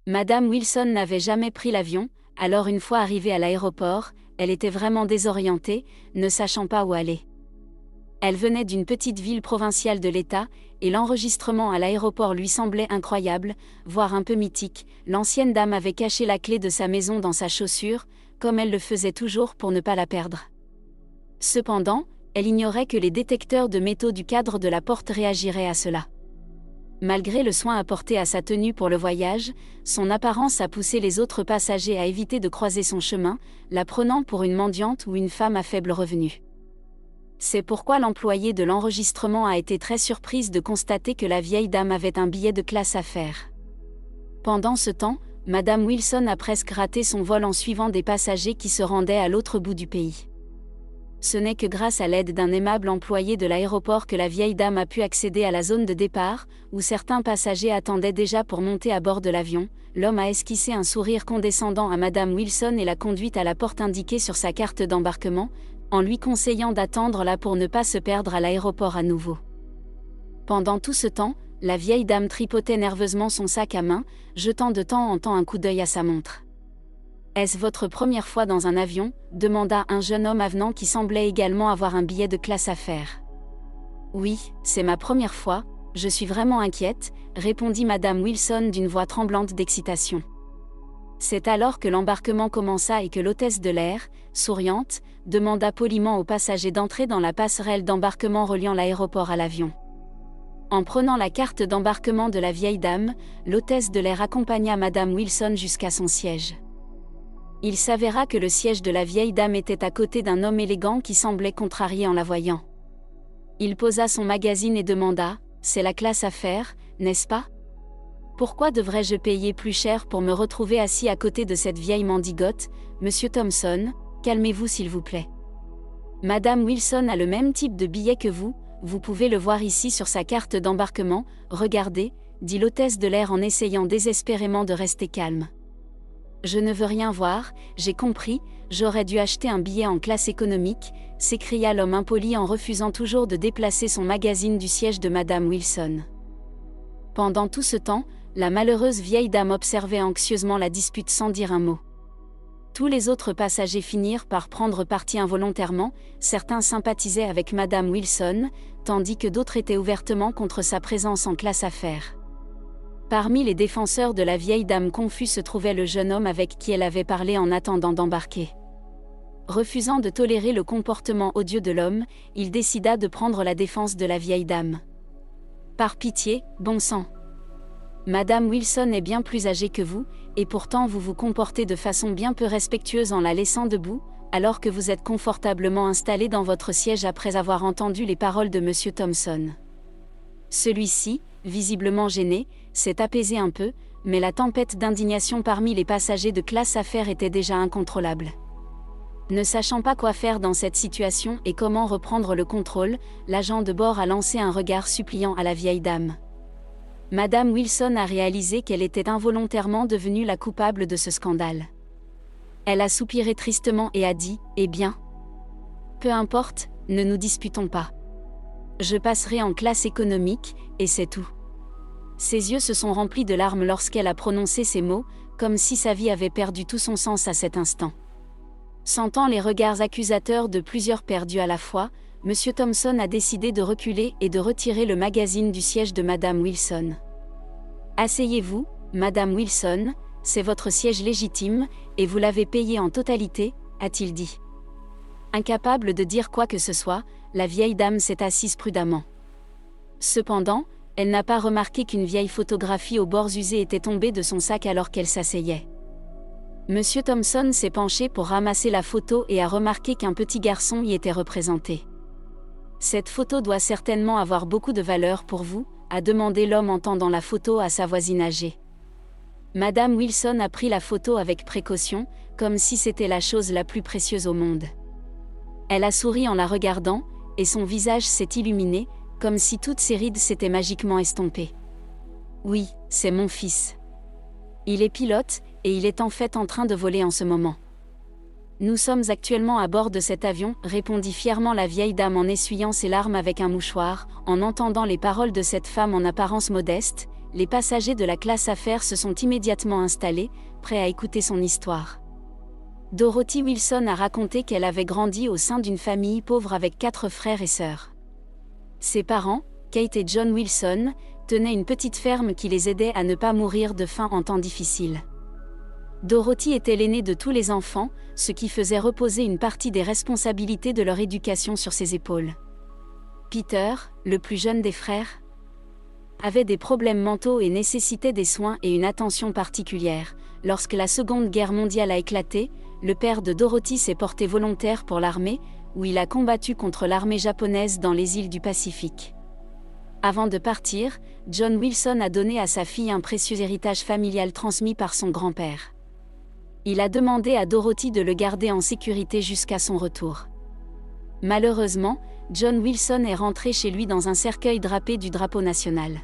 Madame Wilson n'avait jamais pris l'avion, alors une fois arrivée à l'aéroport, elle était vraiment désorientée, ne sachant pas où aller. Elle venait d'une petite ville provinciale de l'État, et l'enregistrement à l'aéroport lui semblait incroyable, voire un peu mythique. L'ancienne dame avait caché la clé de sa maison dans sa chaussure, comme elle le faisait toujours pour ne pas la perdre. Cependant, elle ignorait que les détecteurs de métaux du cadre de la porte réagiraient à cela. Malgré le soin apporté à sa tenue pour le voyage, son apparence a poussé les autres passagers à éviter de croiser son chemin, la prenant pour une mendiante ou une femme à faible revenu. C'est pourquoi l'employée de l'enregistrement a été très surprise de constater que la vieille dame avait un billet de classe à faire. Pendant ce temps, Madame Wilson a presque raté son vol en suivant des passagers qui se rendaient à l'autre bout du pays. Ce n'est que grâce à l'aide d'un aimable employé de l'aéroport que la vieille dame a pu accéder à la zone de départ, où certains passagers attendaient déjà pour monter à bord de l'avion. L'homme a esquissé un sourire condescendant à Madame Wilson et l'a conduite à la porte indiquée sur sa carte d'embarquement, en lui conseillant d'attendre là pour ne pas se perdre à l'aéroport à nouveau. Pendant tout ce temps, la vieille dame tripotait nerveusement son sac à main, jetant de temps en temps un coup d'œil à sa montre. « Est-ce votre première fois dans un avion ?» demanda un jeune homme avenant qui semblait également avoir un billet de classe à faire. « Oui, c'est ma première fois, je suis vraiment inquiète », répondit Madame Wilson d'une voix tremblante d'excitation. C'est alors que l'embarquement commença et que l'hôtesse de l'air, souriante, demanda poliment aux passagers d'entrer dans la passerelle d'embarquement reliant l'aéroport à l'avion. En prenant la carte d'embarquement de la vieille dame, l'hôtesse de l'air accompagna Madame Wilson jusqu'à son siège. Il s'avéra que le siège de la vieille dame était à côté d'un homme élégant qui semblait contrarié en la voyant. Il posa son magazine et demanda « C'est la classe à faire, n'est-ce pas ? Pourquoi devrais-je payer plus cher pour me retrouver assis à côté de cette vieille mendigote, Monsieur Thompson ? Calmez-vous s'il vous plaît. Madame Wilson a le même type de billet que vous pouvez le voir ici sur sa carte d'embarquement, regardez, dit l'hôtesse de l'air en essayant désespérément de rester calme. Je ne veux rien voir, j'ai compris, j'aurais dû acheter un billet en classe économique, s'écria l'homme impoli en refusant toujours de déplacer son magazine du siège de Madame Wilson. Pendant tout ce temps, la malheureuse vieille dame observait anxieusement la dispute sans dire un mot. Tous les autres passagers finirent par prendre parti involontairement, certains sympathisaient avec Madame Wilson, tandis que d'autres étaient ouvertement contre sa présence en classe affaires. Parmi les défenseurs de la vieille dame confus se trouvait le jeune homme avec qui elle avait parlé en attendant d'embarquer. Refusant de tolérer le comportement odieux de l'homme, il décida de prendre la défense de la vieille dame. « Par pitié, bon sang. Madame Wilson est bien plus âgée que vous, et pourtant vous vous comportez de façon bien peu respectueuse en la laissant debout, alors que vous êtes confortablement installé dans votre siège après avoir entendu les paroles de Monsieur Thompson. » Celui-ci, visiblement gêné, s'est apaisé un peu, mais la tempête d'indignation parmi les passagers de classe affaires était déjà incontrôlable. Ne sachant pas quoi faire dans cette situation et comment reprendre le contrôle, l'agent de bord a lancé un regard suppliant à la vieille dame. Madame Wilson a réalisé qu'elle était involontairement devenue la coupable de ce scandale. Elle a soupiré tristement et a dit « Eh bien, peu importe, ne nous disputons pas. Je passerai en classe économique, et c'est tout. » Ses yeux se sont remplis de larmes lorsqu'elle a prononcé ces mots, comme si sa vie avait perdu tout son sens à cet instant. Sentant les regards accusateurs de plusieurs perdus à la fois, M. Thompson a décidé de reculer et de retirer le magazine du siège de Madame Wilson. « Asseyez-vous, Madame Wilson, c'est votre siège légitime, et vous l'avez payé en totalité, » a-t-il dit. Incapable de dire quoi que ce soit, la vieille dame s'est assise prudemment. Cependant, elle n'a pas remarqué qu'une vieille photographie aux bords usés était tombée de son sac alors qu'elle s'asseyait. Monsieur Thompson s'est penché pour ramasser la photo et a remarqué qu'un petit garçon y était représenté. « Cette photo doit certainement avoir beaucoup de valeur pour vous », a demandé l'homme en tendant la photo à sa voisine âgée. Madame Wilson a pris la photo avec précaution, comme si c'était la chose la plus précieuse au monde. Elle a souri en la regardant, et son visage s'est illuminé, comme si toutes ses rides s'étaient magiquement estompées. « Oui, c'est mon fils. Il est pilote, et il est en fait en train de voler en ce moment. Nous sommes actuellement à bord de cet avion, répondit fièrement la vieille dame en essuyant ses larmes avec un mouchoir. En entendant les paroles de cette femme en apparence modeste, les passagers de la classe affaires se sont immédiatement installés, prêts à écouter son histoire. Dorothy Wilson a raconté qu'elle avait grandi au sein d'une famille pauvre avec 4 frères et sœurs. Ses parents, Kate et John Wilson, tenaient une petite ferme qui les aidait à ne pas mourir de faim en temps difficiles. Dorothy était l'aînée de tous les enfants, ce qui faisait reposer une partie des responsabilités de leur éducation sur ses épaules. Peter, le plus jeune des frères, avait des problèmes mentaux et nécessitait des soins et une attention particulière. Lorsque la Seconde Guerre mondiale a éclaté, le père de Dorothy s'est porté volontaire pour l'armée, où il a combattu contre l'armée japonaise dans les îles du Pacifique. Avant de partir, John Wilson a donné à sa fille un précieux héritage familial transmis par son grand-père. Il a demandé à Dorothy de le garder en sécurité jusqu'à son retour. Malheureusement, John Wilson est rentré chez lui dans un cercueil drapé du drapeau national.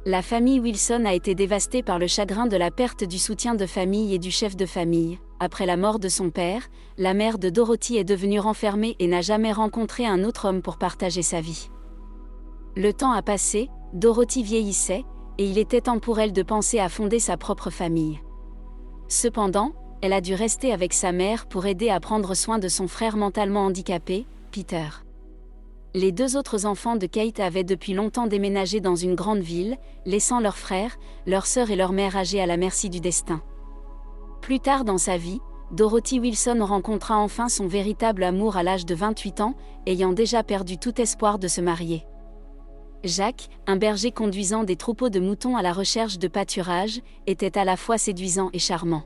La famille Wilson a été dévastée par le chagrin de la perte du soutien de famille et du chef de famille. Après la mort de son père, la mère de Dorothy est devenue renfermée et n'a jamais rencontré un autre homme pour partager sa vie. Le temps a passé, Dorothy vieillissait, et il était temps pour elle de penser à fonder sa propre famille. Cependant, elle a dû rester avec sa mère pour aider à prendre soin de son frère mentalement handicapé, Peter. Les 2 autres enfants de Kate avaient depuis longtemps déménagé dans une grande ville, laissant leurs frères, leurs sœurs et leur mère âgées à la merci du destin. Plus tard dans sa vie, Dorothy Wilson rencontra enfin son véritable amour à l'âge de 28 ans, ayant déjà perdu tout espoir de se marier. Jack, un berger conduisant des troupeaux de moutons à la recherche de pâturage, était à la fois séduisant et charmant.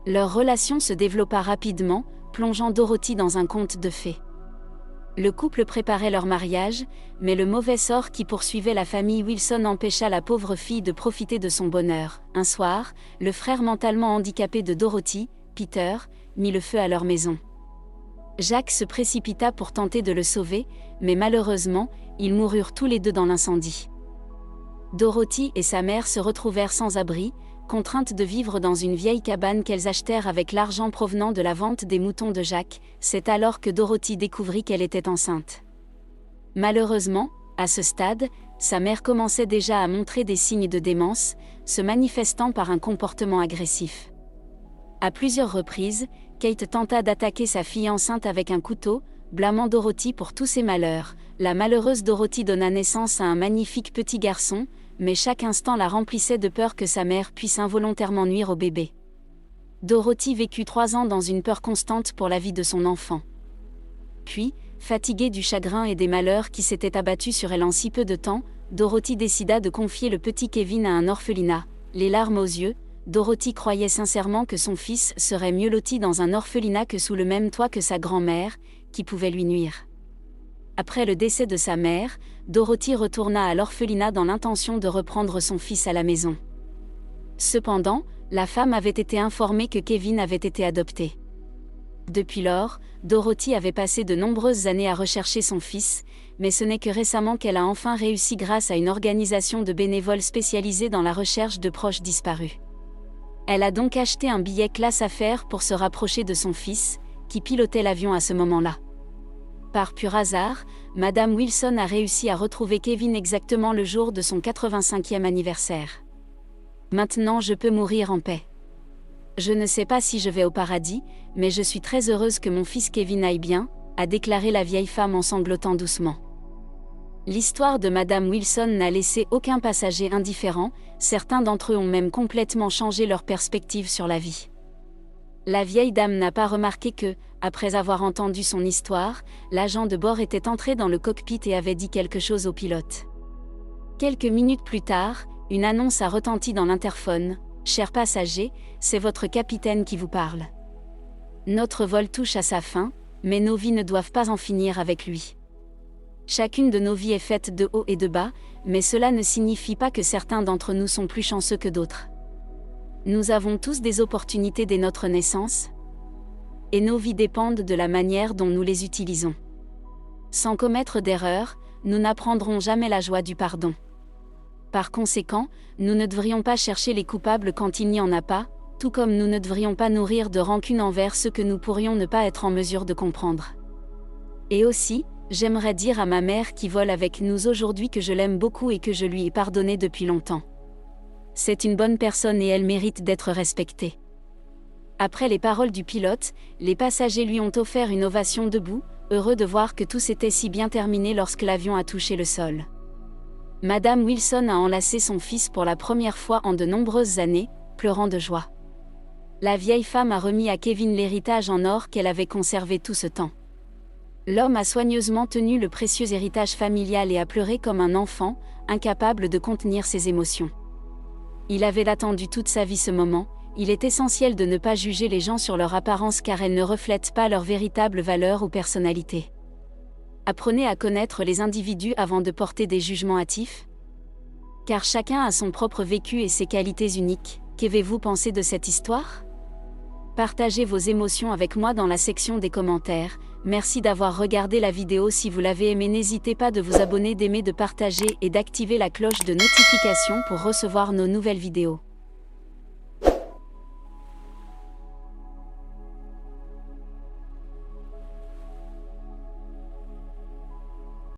Leur relation se développa rapidement, plongeant Dorothy dans un conte de fées. Le couple préparait leur mariage, mais le mauvais sort qui poursuivait la famille Wilson empêcha la pauvre fille de profiter de son bonheur. Un soir, le frère mentalement handicapé de Dorothy, Peter, mit le feu à leur maison. Jack se précipita pour tenter de le sauver, mais malheureusement, ils moururent tous les 2 dans l'incendie. Dorothy et sa mère se retrouvèrent sans abri, contraintes de vivre dans une vieille cabane qu'elles achetèrent avec l'argent provenant de la vente des moutons de Jack. C'est alors que Dorothy découvrit qu'elle était enceinte. Malheureusement, à ce stade, sa mère commençait déjà à montrer des signes de démence, se manifestant par un comportement agressif. À plusieurs reprises, Kate tenta d'attaquer sa fille enceinte avec un couteau, blâmant Dorothy pour tous ses malheurs. La malheureuse Dorothy donna naissance à un magnifique petit garçon, mais chaque instant la remplissait de peur que sa mère puisse involontairement nuire au bébé. Dorothy vécut 3 ans dans une peur constante pour la vie de son enfant. Puis, fatiguée du chagrin et des malheurs qui s'étaient abattus sur elle en si peu de temps, Dorothy décida de confier le petit Kevin à un orphelinat. Les larmes aux yeux, Dorothy croyait sincèrement que son fils serait mieux loti dans un orphelinat que sous le même toit que sa grand-mère, qui pouvait lui nuire. Après le décès de sa mère, Dorothy retourna à l'orphelinat dans l'intention de reprendre son fils à la maison. Cependant, la femme avait été informée que Kevin avait été adopté. Depuis lors, Dorothy avait passé de nombreuses années à rechercher son fils, mais ce n'est que récemment qu'elle a enfin réussi grâce à une organisation de bénévoles spécialisés dans la recherche de proches disparus. Elle a donc acheté un billet classe affaires pour se rapprocher de son fils, qui pilotait l'avion à ce moment-là. Par pur hasard, Madame Wilson a réussi à retrouver Kevin exactement le jour de son 85e anniversaire. Maintenant je peux mourir en paix. Je ne sais pas si je vais au paradis, mais je suis très heureuse que mon fils Kevin aille bien, a déclaré la vieille femme en sanglotant doucement. L'histoire de Madame Wilson n'a laissé aucun passager indifférent, certains d'entre eux ont même complètement changé leur perspective sur la vie. La vieille dame n'a pas remarqué que, après avoir entendu son histoire, l'agent de bord était entré dans le cockpit et avait dit quelque chose au pilote. Quelques minutes plus tard, une annonce a retenti dans l'interphone. « Chers passagers, c'est votre capitaine qui vous parle. Notre vol touche à sa fin, mais nos vies ne doivent pas en finir avec lui. Chacune de nos vies est faite de haut et de bas, mais cela ne signifie pas que certains d'entre nous sont plus chanceux que d'autres. Nous avons tous des opportunités dès notre naissance, et nos vies dépendent de la manière dont nous les utilisons. Sans commettre d'erreur, nous n'apprendrons jamais la joie du pardon. Par conséquent, nous ne devrions pas chercher les coupables quand il n'y en a pas, tout comme nous ne devrions pas nourrir de rancune envers ceux que nous pourrions ne pas être en mesure de comprendre. Et aussi, j'aimerais dire à ma mère qui vole avec nous aujourd'hui que je l'aime beaucoup et que je lui ai pardonné depuis longtemps. C'est une bonne personne et elle mérite d'être respectée. » Après les paroles du pilote, les passagers lui ont offert une ovation debout, heureux de voir que tout s'était si bien terminé lorsque l'avion a touché le sol. Madame Wilson a enlacé son fils pour la première fois en de nombreuses années, pleurant de joie. La vieille femme a remis à Kevin l'héritage en or qu'elle avait conservé tout ce temps. L'homme a soigneusement tenu le précieux héritage familial et a pleuré comme un enfant, incapable de contenir ses émotions. Il avait attendu toute sa vie ce moment. Il est essentiel de ne pas juger les gens sur leur apparence car elles ne reflètent pas leur véritable valeur ou personnalité. Apprenez à connaître les individus avant de porter des jugements hâtifs. Car chacun a son propre vécu et ses qualités uniques. Qu'avez-vous pensé de cette histoire ? Partagez vos émotions avec moi dans la section des commentaires. Merci d'avoir regardé la vidéo. Si vous l'avez aimée, n'hésitez pas de vous abonner, d'aimer, de partager et d'activer la cloche de notification pour recevoir nos nouvelles vidéos.